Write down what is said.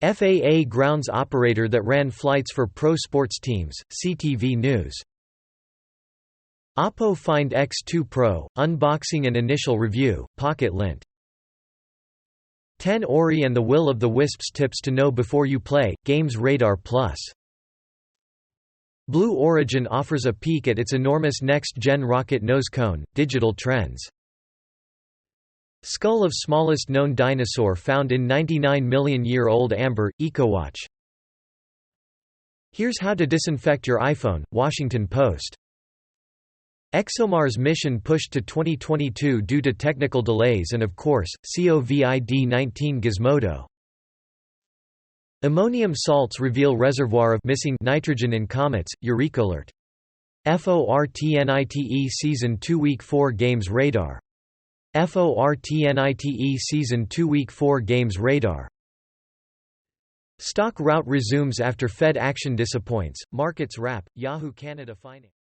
FAA grounds operator that ran flights for pro sports teams, CTV News. Oppo Find X2 Pro, unboxing and initial review, Pocket-lint. 10 Ori and the Will of the Wisps tips to know before you play, Games Radar Plus. Blue Origin offers a peek at its enormous next-gen rocket nose cone, digital trends. Skull of smallest known dinosaur found in 99-million-year-old amber, EcoWatch. Here's how to disinfect your iPhone, Washington Post. ExoMars mission pushed to 2022 due to technical delays and of course, COVID-19 Gizmodo. Ammonium salts reveal reservoir of missing nitrogen in comets, EurekAlert. FORTNITE Season 2 Week 4 Games Radar. FORTNITE Season 2 Week 4 Games Radar. Stock rout resumes after Fed action disappoints, markets wrap, Yahoo Canada fining.